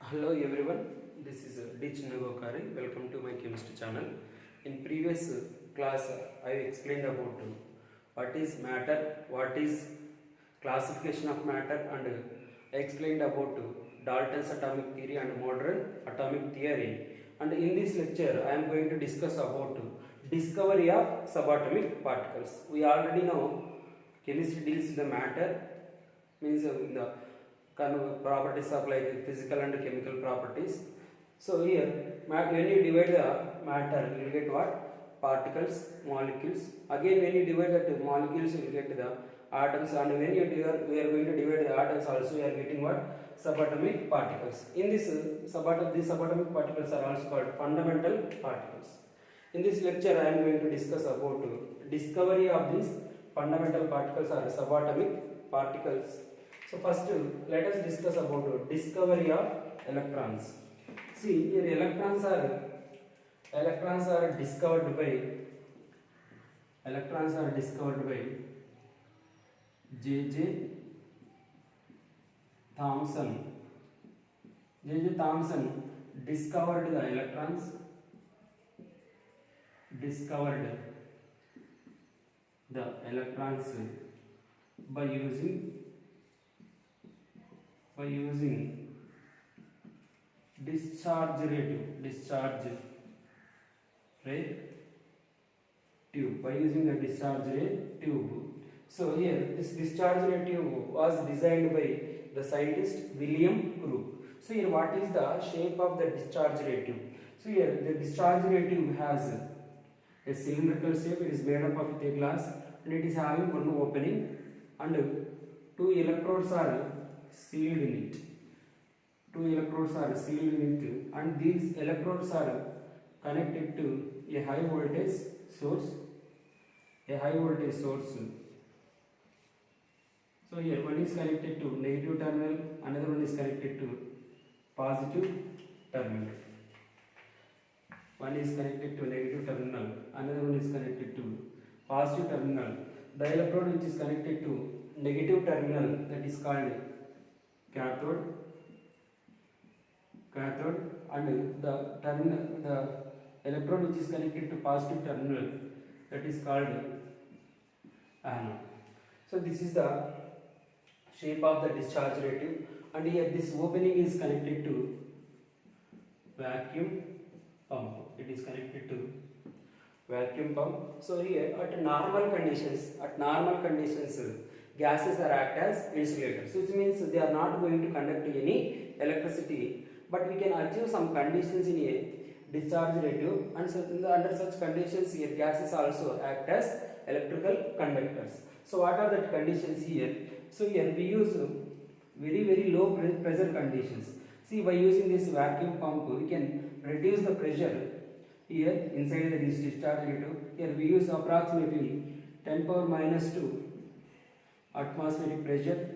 Hello everyone, this is D. Chinnagokari. Welcome to my chemistry channel. In previous class, I explained about what is matter, what is classification of matter, and I explained about Dalton's atomic theory and modern atomic theory. And in this lecture, I am going to discuss about discovery of subatomic particles. We already know chemistry deals with the matter, means the kind of properties of like physical and chemical properties. So here, when you divide the matter, you will get what? Particles, molecules. Again, when you divide the molecules, you will get the atoms. And when you divide, we are going to divide the atoms also, we are getting what? Subatomic particles. In this these subatomic particles are also called fundamental particles. In this lecture, I am going to discuss about discovery of these fundamental particles or subatomic particles. So first, let us discuss about discovery of electrons. See, here electrons are discovered by J.J. Thomson. J.J. Thomson discovered the electrons. By using discharge ray tube. By using a discharge ray tube. So here this discharge ray tube was designed by the scientist William Crook. So here what is the shape of the discharge ray tube? So here the discharge ray tube has a cylindrical shape. It is made up of a glass and it is having one opening and two electrodes are sealed in it. And these electrodes are connected to a high voltage source. So here one is connected to negative terminal, another one is connected to positive terminal. One is connected to negative terminal, another one is connected to positive terminal. The electrode which is connected to negative terminal, that is called cathode, and the electrode which is connected to positive terminal, that is called anode. So this is the shape of the discharge ray tube, and here this opening is connected to vacuum pump. It is connected to vacuum pump. So here at normal conditions, gases are act as insulators, which means they are not going to conduct any electricity, but we can achieve some conditions in a discharge ray tube, and so under such conditions here gases also act as electrical conductors. So what are the conditions here? So here we use very low pressure conditions. See, by using this vacuum pump we can reduce the pressure here inside this discharge ray tube. Here we use approximately 10 power minus 2 atmospheric pressure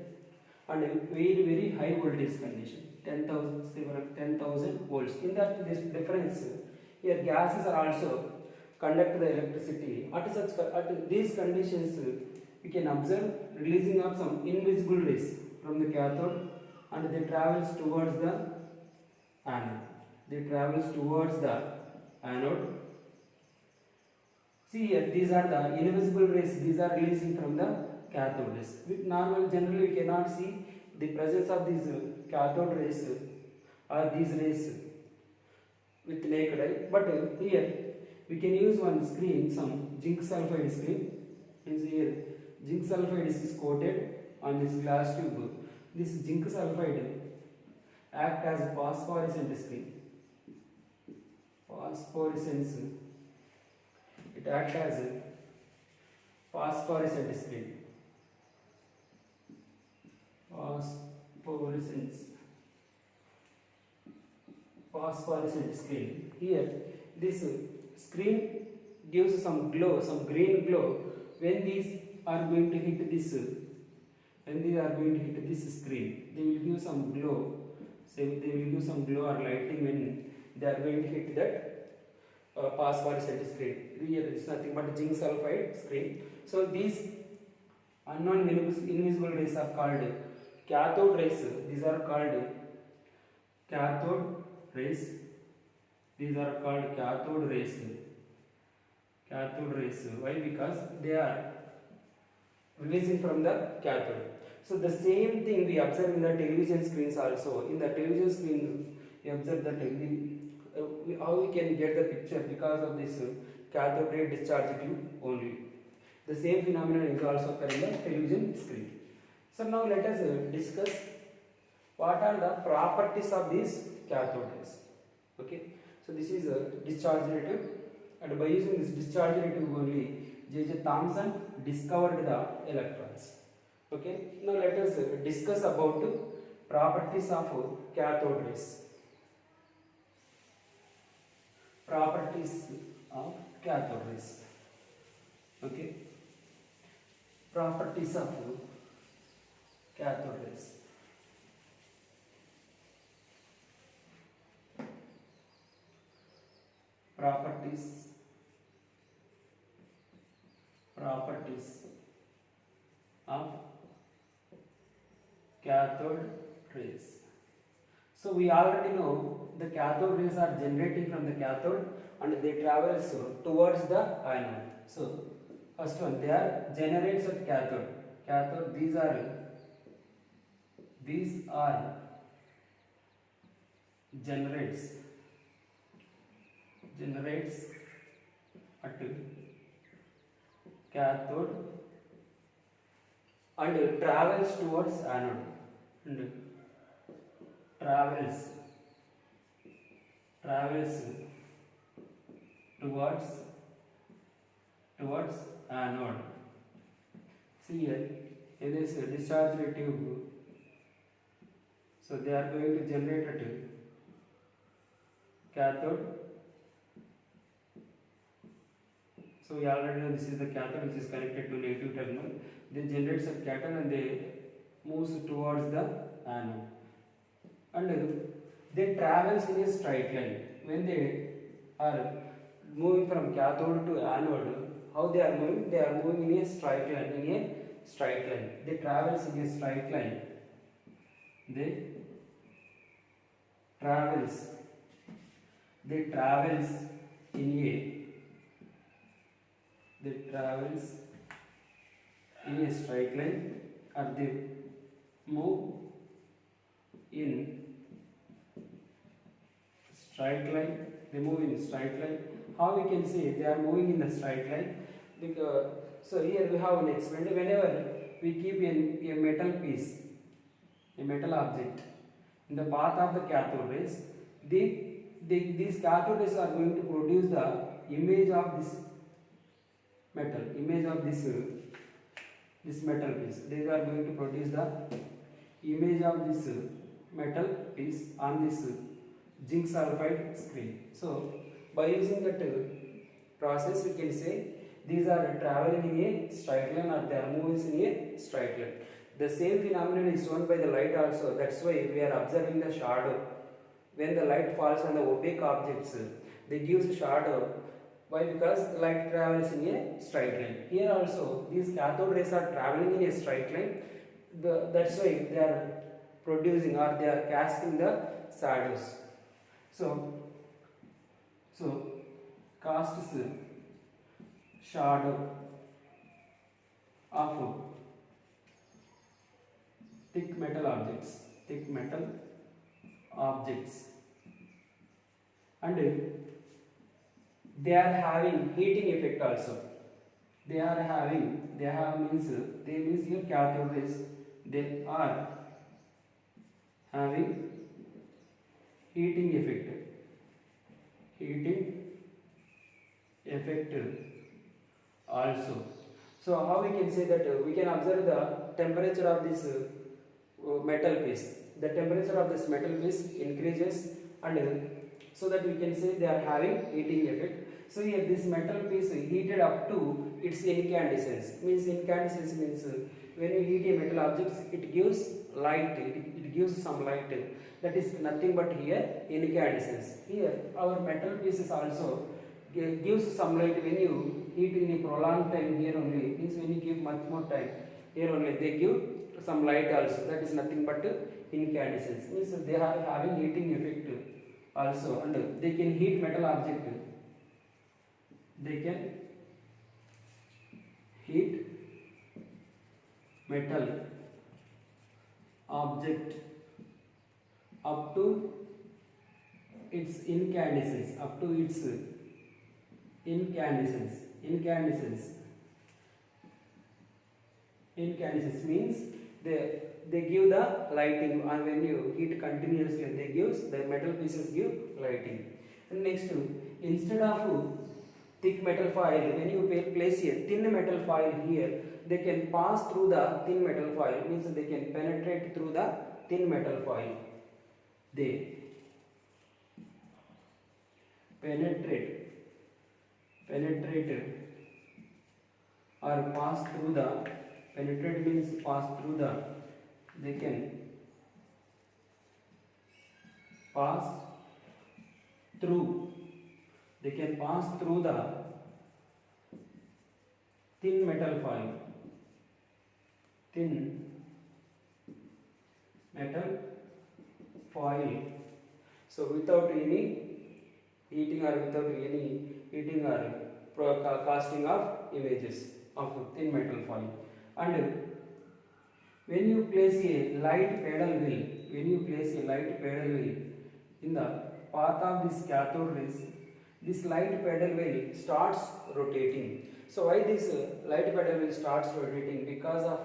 and very high voltage condition, 10,000 volts. In that this difference, here gases are also conduct the electricity. At these conditions, we can observe releasing of some invisible rays from the cathode, and they travels towards the anode. See here, these are the invisible rays. These are releasing from the cathode rays. With normal, generally we cannot see the presence of these cathode rays or these rays with naked eye. But here we can use one screen, some zinc sulfide screen. Is here zinc sulfide is coated on this glass tube. This zinc sulfide act as a phosphorescent screen. It acts as a phosphorescent screen. Phosphorescent screen. Here, this screen gives some glow, some green glow when these are going to hit this. Screen, they will give some glow. Say they will give some glow or lighting when they are going to hit that phosphorescent screen. Here it is nothing but zinc sulfide screen. So these unknown invisible rays are called cathode rays. These are called cathode rays. These are called cathode rays. Cathode rays. Why? Because they are releasing from the cathode. So the same thing we observe in the television screens also. In the television screen, we observe that how we can get the picture because of this cathode ray discharge tube only. The same phenomenon is also occurring in the television screen. So now let us discuss what are the properties of these cathode rays. Okay. So this is a discharge ray tube, and by using this discharge ray tube only, J.J. Thomson discovered the electrons. Okay. Now let us discuss about properties of cathode rays. Properties of cathode rays. Okay. Properties of cathode rays. Properties of cathode rays. So we already know the cathode rays are generating from the cathode and they travel towards the anode. So first one, they are generates at cathode. Cathode, these are generates at cathode and travels towards anode and travels towards anode. See here, it is a discharge ray tube. So they are going to generate at cathode. So we already know this is the cathode which is connected to negative terminal. They generate some cathode and they moves towards the anode. And they travels in a straight line. When they are moving from cathode to anode, how they are moving? They are moving in a straight line. They travels in a straight line. They travels in a straight line, or they move in straight line. They move in straight line. How we can say they are moving in the straight line? Because so here we have an experiment. Whenever we keep a metal piece, a metal object in the path of the cathode rays, these cathode rays are going to produce the image of this metal, this metal piece. They are going to produce the image of this metal piece on this zinc sulfide screen. So by using that process, we can say these are traveling in a straight line or they are moving in a straight line. The same phenomenon is shown by the light also. That's why we are observing the shadow. When the light falls on the opaque objects, they give a shadow. Why? Because light travels in a straight line. Here also, these cathode rays are traveling in a straight line. That's why they are producing or they are casting the shadows. So casts shadow of thick metal objects, and they are having heating effect also. They means your cathode rays, they are having heating effect also. So how we can say that we can observe the temperature of this metal piece. The temperature of this metal piece increases, and so that we can say they are having heating effect. So here this metal piece heated up to its incandescence. Incandescence means when you heat a metal object, it gives light. It gives some light. That is nothing but here incandescence. Here our metal pieces also gives some light when you heat in a prolonged time. Here only means when you give much more time. Here only they give some light also, that is nothing but incandescence. Means they are having heating effect also, and they can heat metal object. They can heat metal object up to its incandescence, incandescence means they give the lighting, and when you heat continuously they gives the metal pieces give lighting. And next, instead of thick metal foil, when you place a thin metal foil here, they can pass through the thin metal foil, means they can penetrate through the thin metal foil. They penetrate or pass through the, penetrate means pass through the, they can pass through the thin metal foil, so without any heating or without any heating or casting of images of thin metal foil. And when you place a light pedal wheel, in the path of this cathode rays, this light pedal wheel starts rotating. So why this light pedal wheel starts rotating? Because of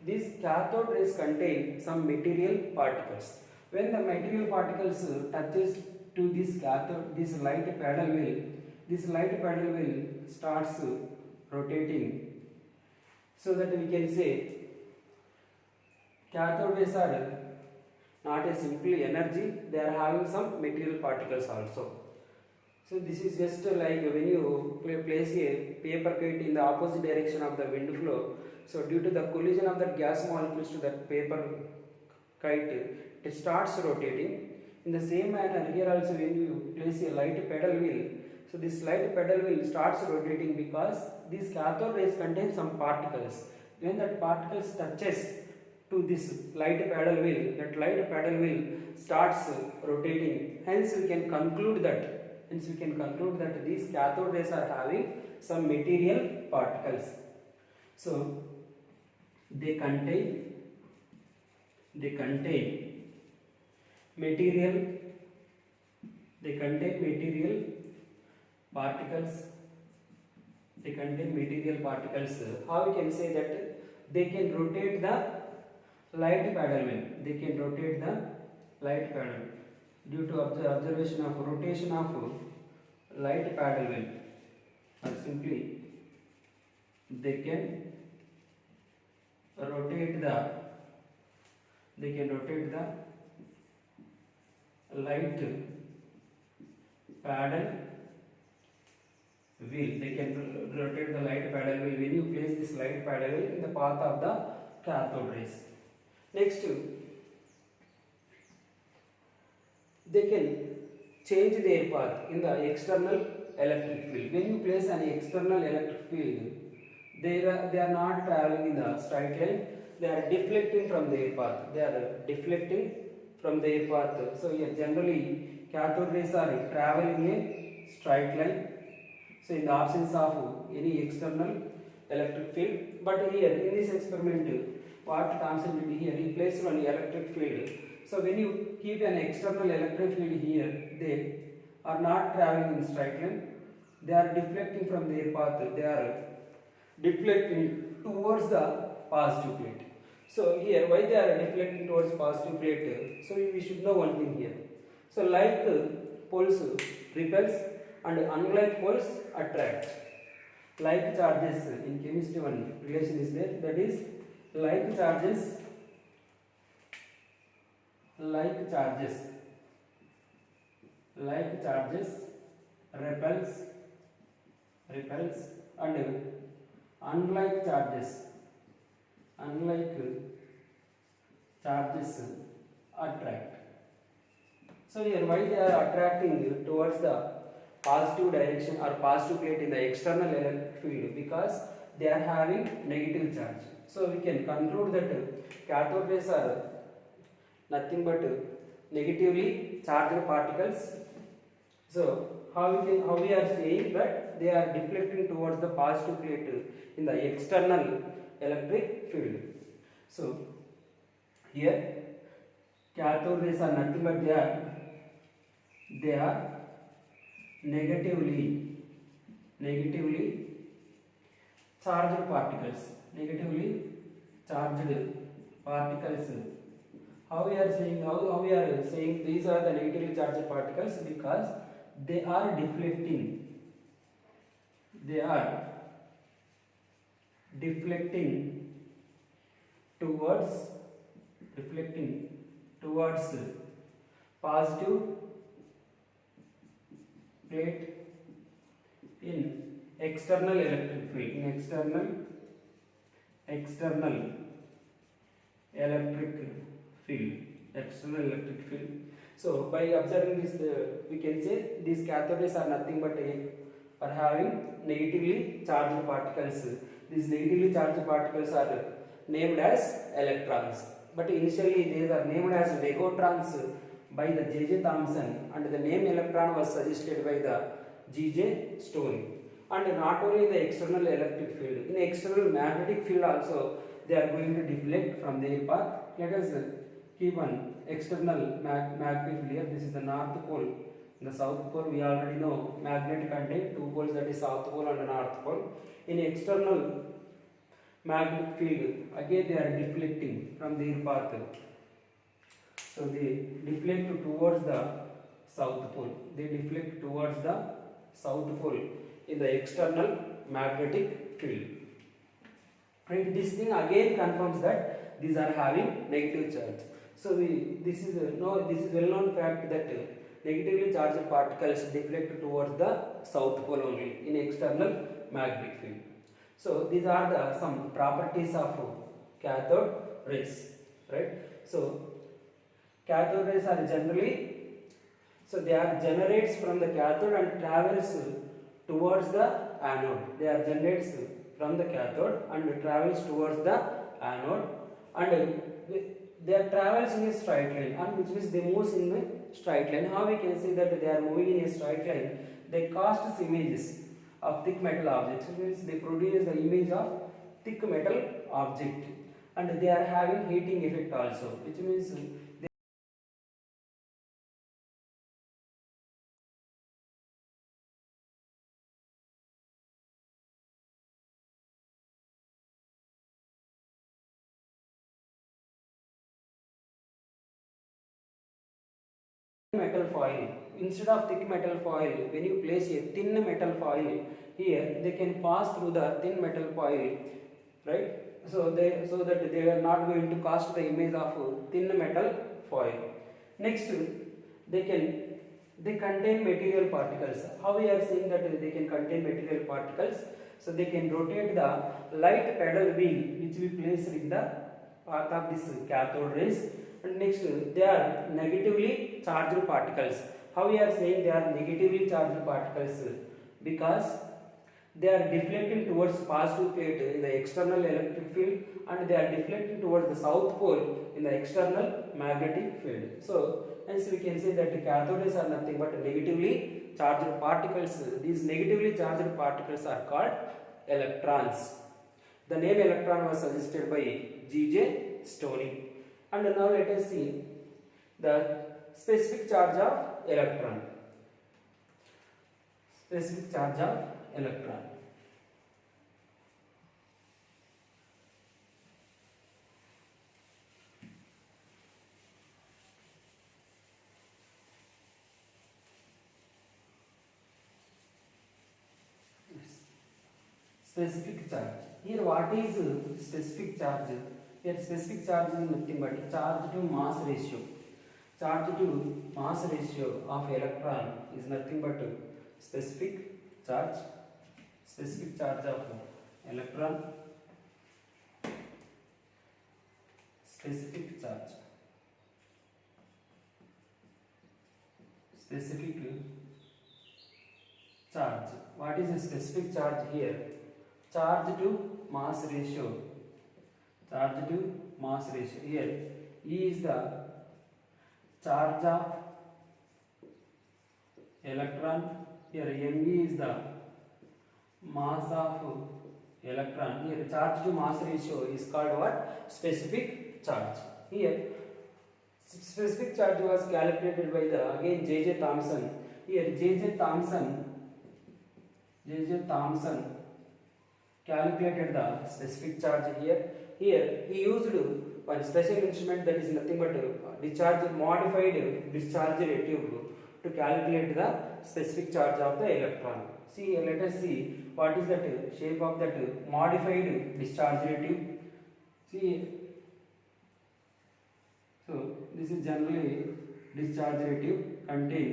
these cathode rays contain some material particles. When the material particles touches to this cathode, this light pedal wheel starts rotating. So that we can say cathode rays are not a simply energy, they are having some material particles also. So this is just like when you place a paper kite in the opposite direction of the wind flow. So due to the collision of the gas molecules to that paper kite, it starts rotating. In the same manner, here also when you place a light pedal wheel, so this light pedal wheel starts rotating because these cathode rays contain some particles. When that particles touches to this light pedal wheel, that light pedal wheel starts rotating. Hence we can conclude that these cathode rays are having some material particles. So they contain material particles. How we can say that? They can rotate the light pedal wheel. Due to observation of rotation of light pedal wheel, or simply they can rotate the light paddle wheel. They can rotate the light paddle wheel when you place this light paddle wheel in the path of the cathode rays. Next, they can change their path in the external electric field. When you place an external electric field, they are not traveling in the straight line. They are deflecting from their path. So here generally cathode rays are traveling a straight line. So in the absence of any external electric field, but here in this experiment, what Thomson did here, he placed one electric field. So when you keep an external electric field here, they are not traveling in straight line. They are deflecting from their path. They are deflecting towards the positive plate. So here, why they are deflecting towards positive plate? So we should know one thing here. So like poles repels and unlike poles attract. Like charges, in chemistry one relation is there, that is like charges repels and unlike charges attract. So here why they are attracting towards the positive direction or positive plate in the external electric field? Because they are having negative charge. So we can conclude that cathode rays are nothing but negatively charged particles. So how we are saying that they are deflecting towards the positive plate in the external electric field. So here cathode rays are nothing but they are negatively charged particles. Negatively charged particles. How we are saying these are the negatively charged particles? Because they are deflecting. They are deflecting towards positive plate in external electric field. In external electric field. So by observing this, we can say these cathode rays are nothing but are having negatively charged particles. These negatively charged particles are named as electrons, but initially these are named as negatrons by the J.J. Thomson, and the name electron was suggested by the G.J. Stone. And not only in the external electric field, in external magnetic field also they are going to deflect from their path. Let us keep one external magnetic field here. This is the north pole. In the south pole, we already know magnet contain two poles, that is south pole and north pole. In external magnetic field, again they are deflecting from their path. So they deflect towards the south pole. They deflect towards the south pole in the external magnetic field. Right? This thing again confirms that these are having negative charge. So this is well-known fact that negatively charged particles deflect towards the south pole only in external magnetic field. So these are some properties of cathode rays. Right? So cathode rays are they are generates from the cathode and travels towards the anode. They are generates from the cathode and travels towards the anode, and they travels in a straight line, and which means they move in a straight line. How we can say that they are moving in a straight line? They cast images of thick metal objects, which means they produce the image of thick metal object, and they are having heating effect also, which means metal foil. Instead of thick metal foil, when you place a thin metal foil here, they can pass through the thin metal foil, right? So that they are not going to cast the image of thin metal foil. Next, they contain material particles. How we are saying that they can contain material particles? So they can rotate the light pedal wheel which we place in the path of this cathode rays. And next, they are negatively charged particles. How we are saying they are negatively charged particles? Because they are deflecting towards positive plate in the external electric field, and they are deflecting towards the south pole in the external magnetic field. So hence we can say that the cathode rays are nothing but negatively charged particles. These negatively charged particles are called electrons. The name electron was suggested by G.J. Stoney. And now let us see the specific charge of electron. Specific charge of electron. Specific charge. Here what is specific charge? Here specific charge is nothing but charge to mass ratio. Charge to mass ratio of electron is nothing but specific charge. Specific charge of electron. Specific charge. Specific charge. What is a specific charge here? Charge to mass ratio. Charge to mass ratio. Here E is the charge of electron. Here ME is the mass of electron. Here charge to mass ratio is called what? Specific charge. Here specific charge was calculated by the again J.J. Thomson. Here J.J. Thomson calculated the specific charge here. Here he used one special instrument that is nothing but modified discharge rate tube to calculate the specific charge of the electron. See, let us see what is that shape of that modified discharge rate tube. See, so this is generally discharge rate tube contain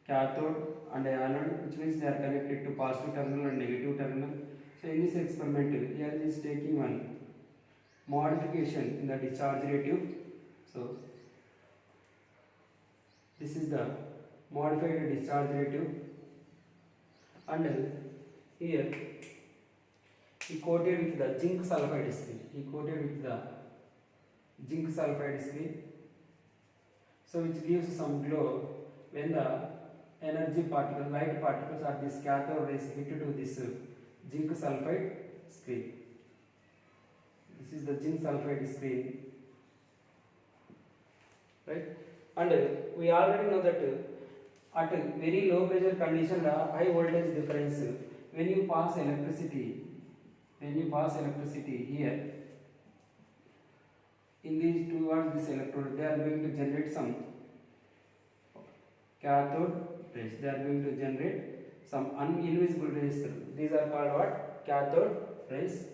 cathode and anode, which means they are connected to positive terminal and negative terminal. So in this experiment, here is taking one modification in the discharge rate tube. So this is the modified discharge rate tube, and here he coated with the zinc sulfide screen. So which gives some glow when the energy particle, light particles or this cathode rays hit to this zinc sulfide screen. This is the zinc sulfide screen, right? And we already know that at very low pressure condition, high voltage difference, when you pass electricity here in these towards this electrode, they are going to generate some cathode rays. They are going to generate some invisible rays. These are called what? Cathode rays,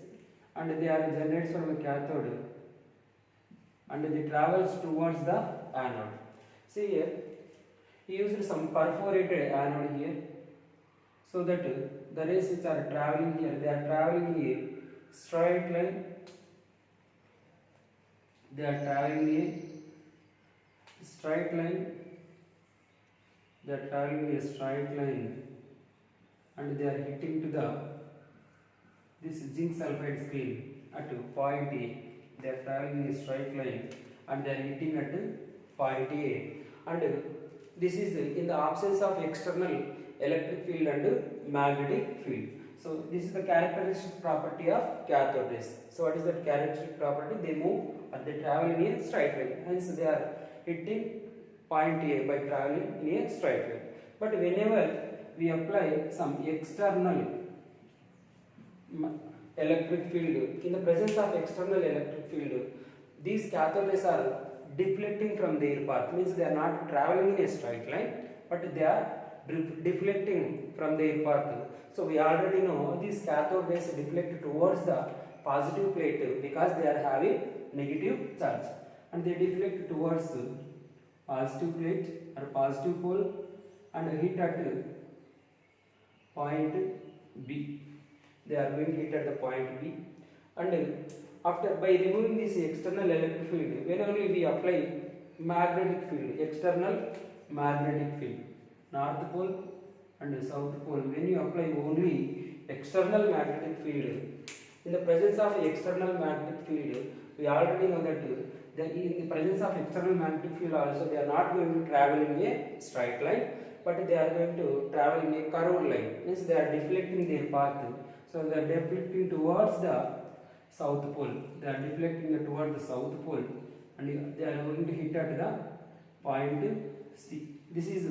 and they are generated from the cathode and they travels towards the anode. See here, he used some perforated anode here, so that the rays which are traveling here, they are traveling in a straight line. They are traveling in a straight line. And they are hitting to this zinc sulfide screen at point A. They are traveling in a straight line and they are hitting at point A. And this is in the absence of external electric field and magnetic field. So this is the characteristic property of cathode rays. So what is that characteristic property? They move and they travel in a straight line. Hence they are hitting point A by traveling in a straight line. But whenever we apply some external electric field, in the presence of external electric field, these cathode rays are deflecting from their path. Means they are not traveling in a straight line, but they are deflecting from their path. So we already know these cathode rays deflect towards the positive plate because they are having negative charge, and they deflect towards positive plate or positive pole and hit at point B. They are going to hit at the point B, and after by removing this external electric field, when only we apply magnetic field, external magnetic field, north pole and south pole, when you apply only external magnetic field, in the presence of external magnetic field, we already know that in the presence of external magnetic field also they are not going to travel in a straight line, but they are going to travel in a curved line. Means they are deflecting their path. So they are deflecting towards the south pole. They are deflecting towards the south pole, and they are going to hit at the point C. This is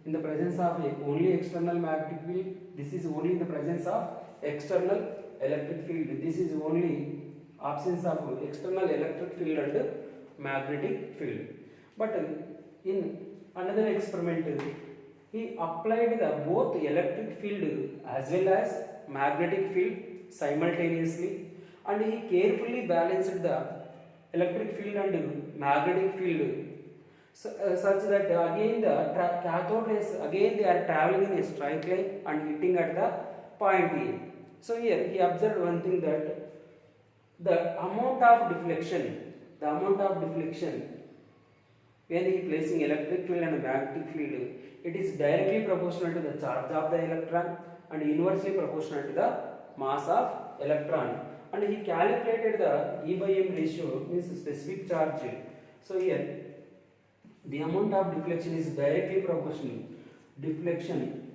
in the presence of only external magnetic field. This is only in the presence of external electric field. This is only absence of external electric field and magnetic field. But in another experiment, he applied the both electric field as well as magnetic field simultaneously, and he carefully balanced the electric field and magnetic field such that again the cathode rays again they are traveling in a straight line and hitting at the point A. So here he observed one thing, that the amount of deflection when he placing electric field and magnetic field, it is directly proportional to the charge of the electron and inversely proportional to the mass of electron. and he calculated the E by M ratio, means specific charge. So here the amount of deflection is directly proportional. Deflection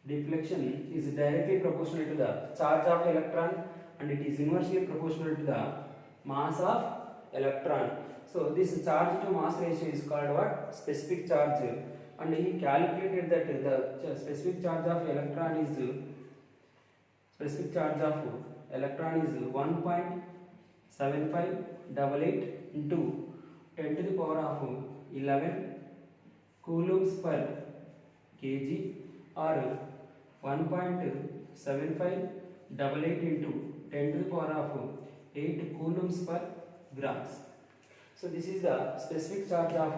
is directly proportional to the charge of electron, and it is inversely proportional to the mass of electron. So this charge to mass ratio is called what? Specific charge. And he calculated that the specific charge of electron is 1.7588 into 10 to the power of 11 coulombs per kg, or 1.7588 into 10 to the power of 8 coulombs per grams. So this is the specific charge of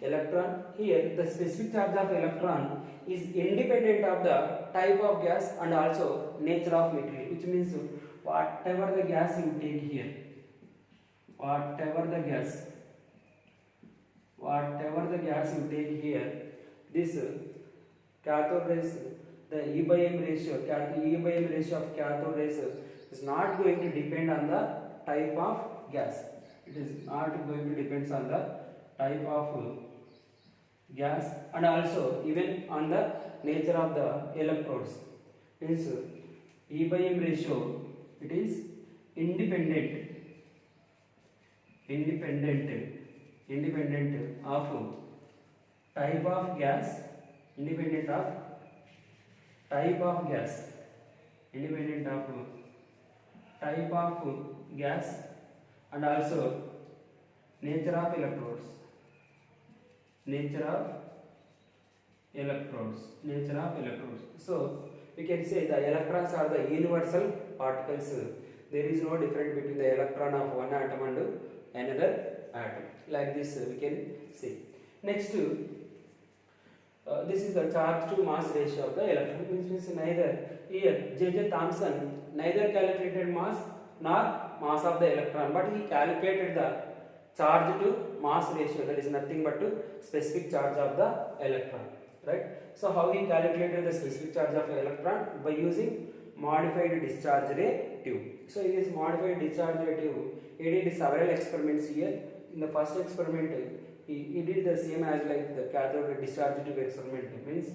electron. Here the specific charge of electron is independent of the type of gas and also nature of material, which means whatever the gas you take here, this cathode rays, the E by M ratio of cathode rays is not going to depend on the type of gas. It is not going to depend on the type of gas and also even on the nature of the electrodes. Means E by M ratio, it is independent of type of gas, and also nature of electrodes. So we can say the electrons are the universal particles. There is no difference between the electron of one atom and another atom. Like this we can say. Next, this is the charge to mass ratio of the electron. Means neither here J.J. Thomson neither calculated mass nor mass of the electron, but he calculated the charge to mass ratio, that is nothing but to specific charge of the electron, right? So how he calculated the specific charge of electron? By using modified discharge ray tube. So in this modified discharge ray tube, he did several experiments here. In the first experiment, he did the same as like the cathode discharge tube experiment. Means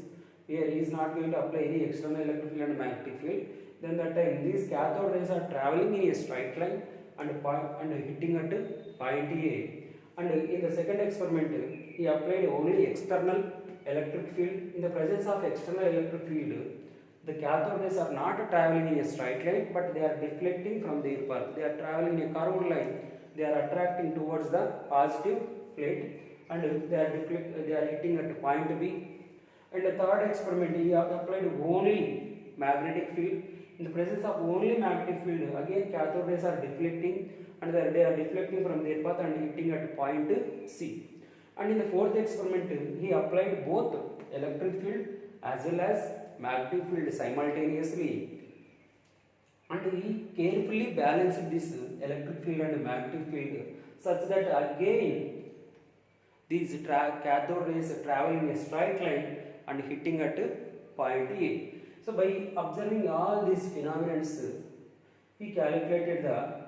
here he is not going to apply any external electric field and magnetic field. Then that time these cathode rays are traveling in a straight line and hitting at point A. And in the second experiment, he applied only external electric field. In the presence of external electric field, the cathode rays are not traveling in a straight line, but they are deflecting from their path. They are traveling in a curved line. They are attracting towards the positive plate, and they are hitting at point B. And the third experiment, he applied only magnetic field. In the presence of only magnetic field, again cathode rays are deflecting, and they are deflecting from their path and hitting at point C. And in the fourth experiment, he applied both electric field as well as magnetic field simultaneously, and he carefully balanced this electric field and magnetic field such that again these cathode rays travel in a straight line and hitting at point A. So by observing all these phenomena, he calculated the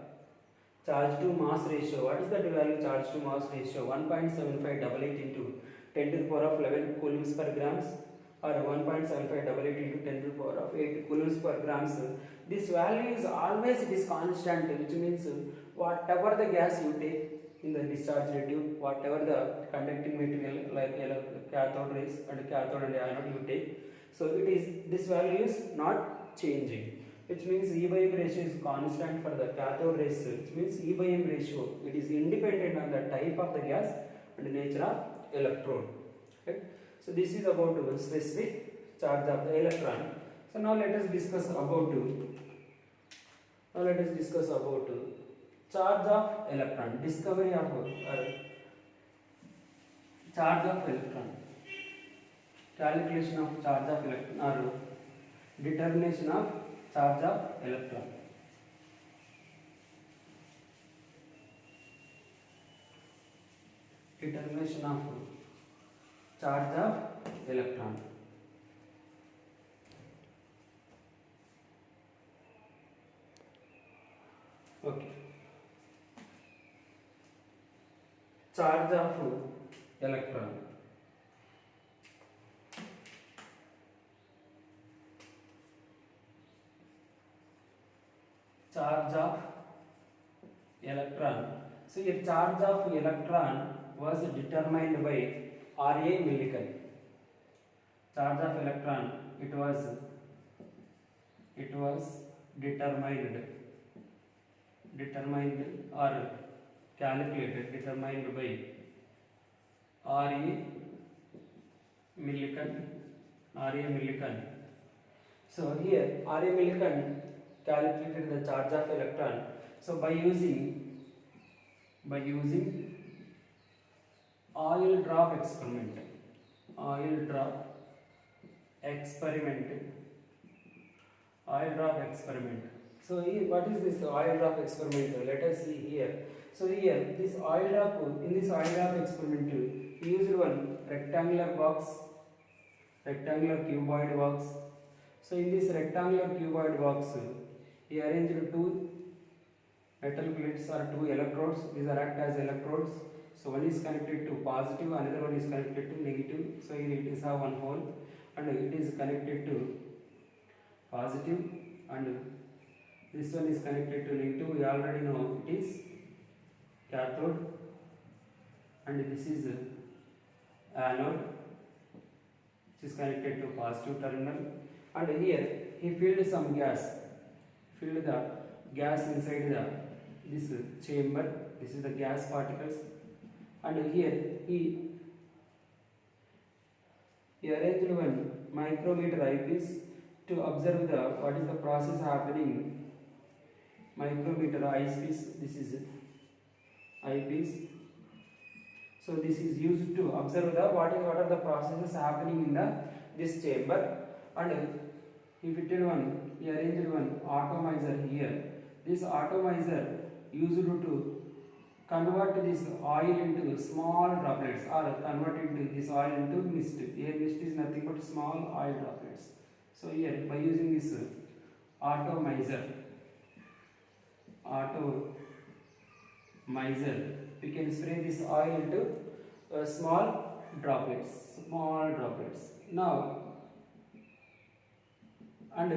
charge to mass ratio. What is the value charge to mass ratio? 1.7588 into 10 to the power of 11 coulombs per grams, or 1.7588 into 10 to the power of 8 coulombs per grams. This value is always constant, which means whatever the gas you take in the discharge ray tube, whatever the conducting material like cathode rays and cathode and anode you take, so this value is not changing, which means E by M ratio is constant for the cathode rays, which means E by M ratio, it is independent on the type of the gas and the nature of electrode. Right? So this is about specific charge of the electron. So now let us discuss about charge of electron, discovery of charge of electron, calculation of charge of electron, or determination of charge of electron. Determination of charge of electron. Okay. Charge of electron. Charge of electron. So a charge of electron was determined by R.A. Millikan. Charge of electron, it was determined or calculated, determined by R.A. Millikan. So here R.A. Millikan calculated the charge of electron. So by using oil drop experiment. So here, what is this oil drop experiment? Let us see here. So here, this oil drop, in this oil drop experiment, we used one rectangular cuboid box. So in this rectangular cuboid box, we arranged two metal plates or two electrodes. These are act as electrodes. So one is connected to positive, another one is connected to negative. So here it is have one hole, and it is connected to positive, and this one is connected to negative. We already know it is cathode, and this is anode, which is connected to positive terminal. And here he filled some gas, filled the gas inside this chamber. This is the gas particles, and here he arranged one micrometer eyepiece to observe what is the process happening. Micrometer eyepiece, this is eyepiece. So this is used to observe what are the processes happening in this chamber. And he fitted one, he arranged one atomizer here. This atomizer used to convert this oil into small droplets, or convert into this oil into mist. Here mist is nothing but small oil droplets. So here by using this atomizer, we can spray this oil into small droplets. Now, and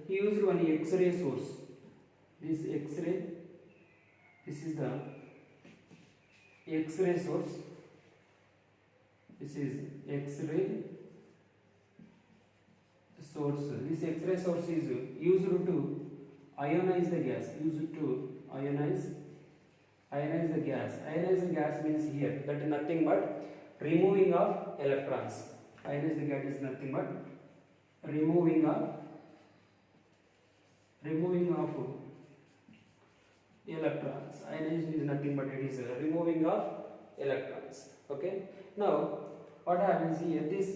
he used one X-ray source. This X-ray, this is the X-ray source. This is X-ray source. This X-ray source is used to ionize the gas. Ionize the gas. Ionize the gas means here that is nothing but removing of electrons. Ionize the gas is nothing but removing of electrons. Ionization is nothing but it is removing of electrons. Okay. Now what happens here? This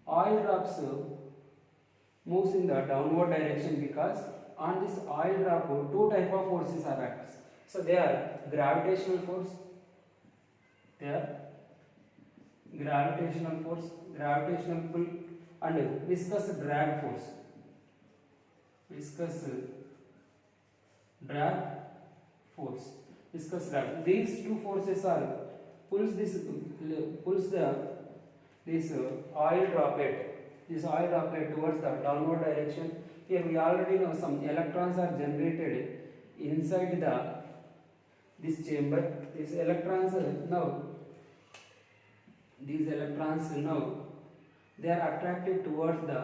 oil drops moves in the downward direction, because on this oil drop two type of forces are acting. So they are gravitational force, gravitational pull, and viscous drag force. These two forces are pulls this oil droplet towards the downward direction. Here we already know some electrons are generated inside this chamber. These electrons now they are attracted towards the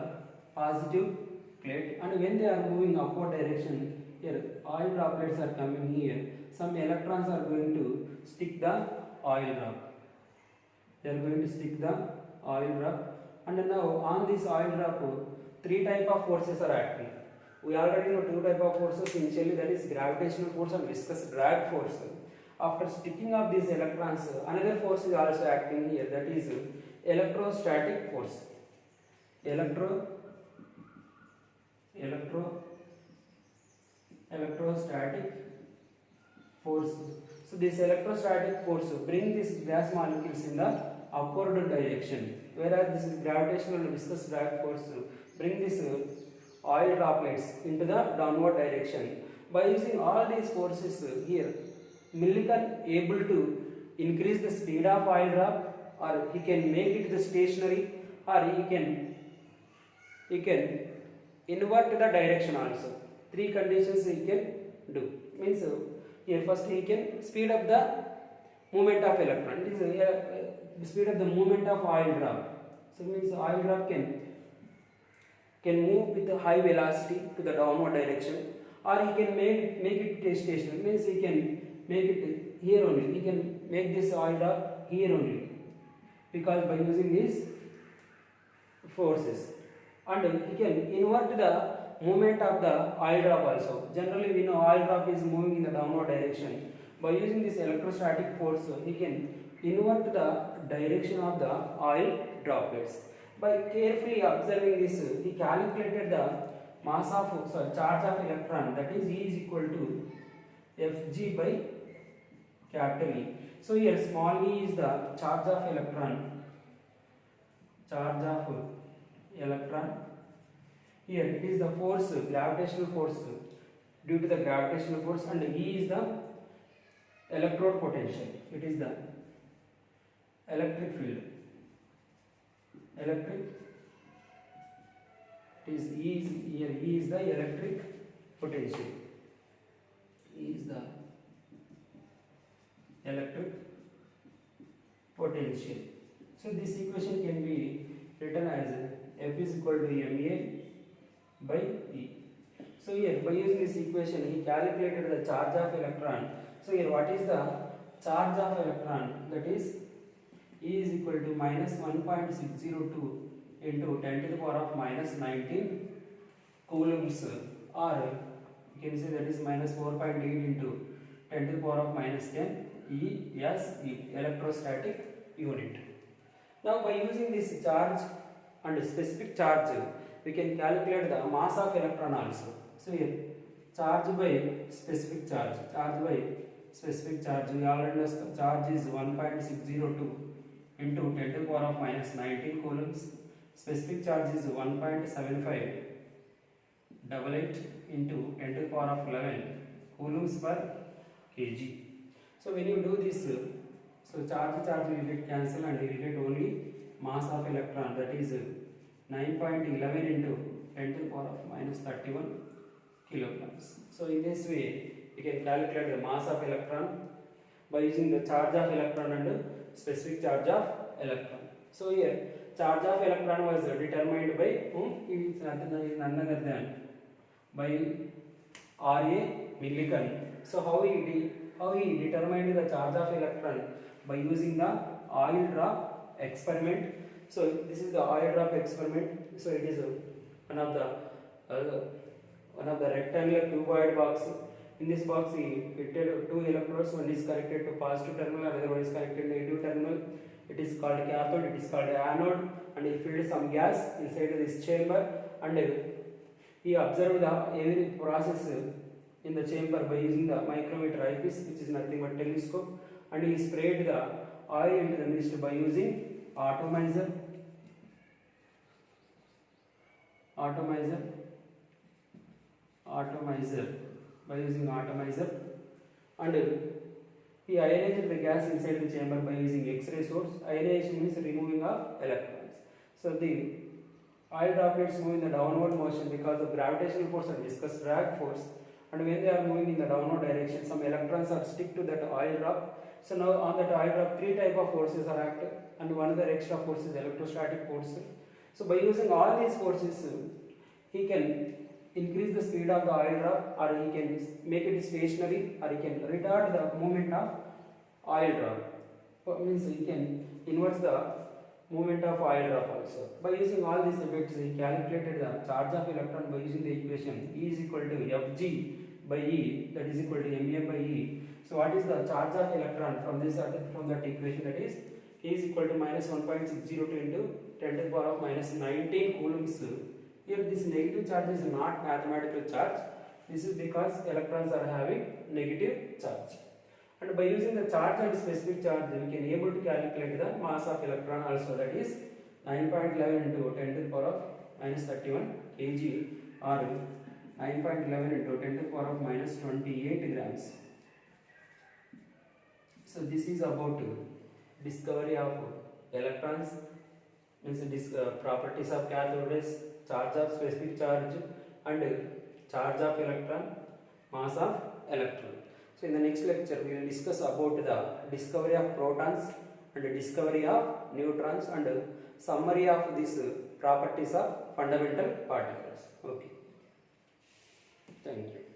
positive plate, and when they are moving upward direction, here oil droplets are coming here. Some electrons are going to stick the oil drop. They are going to stick the oil drop. And now on this oil drop, three type of forces are acting. We already know two type of forces initially, that is gravitational force and viscous drag force. After sticking of these electrons, another force is also acting here, that is electrostatic force. Electrostatic force. So this electrostatic force bring these gas molecules in the upward direction, whereas this gravitational and viscous drag force bring this oil droplets into the downward direction. By using all these forces here, Millikan able to increase the speed of oil drop, or he can make it the stationary, or he can invert the direction also. Three conditions he can do. Means here first he can speed up the movement of electron. It is speed up the movement of oil drop. So means oil drop can move with a high velocity to the downward direction, or he can make it stationary. Means he can make it here only. He can make this oil drop here only, because by using these forces, and he can invert the movement of the oil drop also. Generally we know oil drop is moving in the downward direction. By using this electrostatic force, he can invert the direction of the oil droplets. By carefully observing this, he calculated the mass of charge of electron, that is E is equal to Fg by capital E. So here small e is the charge of electron. Here it is the force, gravitational force, due to the gravitational force, and E is the electrode potential. It is the electric field. E is the electric potential. E is the electric potential. So this equation can be written as F is equal to ma by E. So here by using this equation he calculated the charge of electron. So here what is the charge of electron? That is E is equal to minus 1.602 into 10 to the power of minus 19 coulombs, or you can say that is minus 4.8 into 10 to the power of minus 10 ESE, electrostatic unit. Now by using this charge and specific charge, we can calculate the mass of electron also. So here charge by specific charge, we already know charge is 1.602 into 10 to the power of minus 19 coulombs. Specific charge is 1.7588 into 10 to the power of 11 coulombs per kg. So when you do this, so charge will get cancelled and you will get only mass of electron, that is 9.11 into 10 to the power of minus 31 kilograms. So in this way you can calculate the mass of electron by using the charge of electron and specific charge of electron. So here charge of electron was determined by whom? It is none other than by R.A. Millikan. So how he determined the charge of electron? By using the oil drop experiment. So this is the oil drop experiment. So it is one of the rectangular cuboid box. In this box he fitted two electrodes. One is connected to positive terminal, another one is connected to negative terminal. It is called cathode, it is called anode, and he filled some gas inside this chamber, and he observed every process in the chamber by using the micrometer eyepiece, which is nothing but telescope, and he sprayed the oil into the mist by using atomizer, and he ionized the gas inside the chamber by using X-ray source. Ionization means removing of electrons. So the oil droplets move in the downward motion because of gravitational force and viscous drag force, and when they are moving in the downward direction, some electrons are stick to that oil drop. So now on that oil drop, three type of forces are active, and one other extra force is electrostatic force. So by using all these forces, he can increase the speed of the oil drop, or he can make it stationary, or he can retard the movement of oil drop. Means he can invert the movement of oil drop also. By using all these effects, he calculated the charge of electron by using the equation E is equal to Fg by E, that is equal to ma by E. So what is the charge of electron from that equation? That is E is equal to minus 1.602 into 10 to the power of minus 19 coulombs. Here this negative charge is not mathematical charge. This is because electrons are having negative charge. And by using the charge and specific charge, we can able to calculate the mass of electron also, that is 9.11 into 10 to the power of minus 31 kg, or 9.11 into 10 to the power of minus 28 grams. So this is about discovery of electrons, means properties of cathode rays, charge of specific charge, and charge of electron, mass of electron. So in the next lecture we will discuss about the discovery of protons and discovery of neutrons and summary of these properties of fundamental particles. Okay, thank you.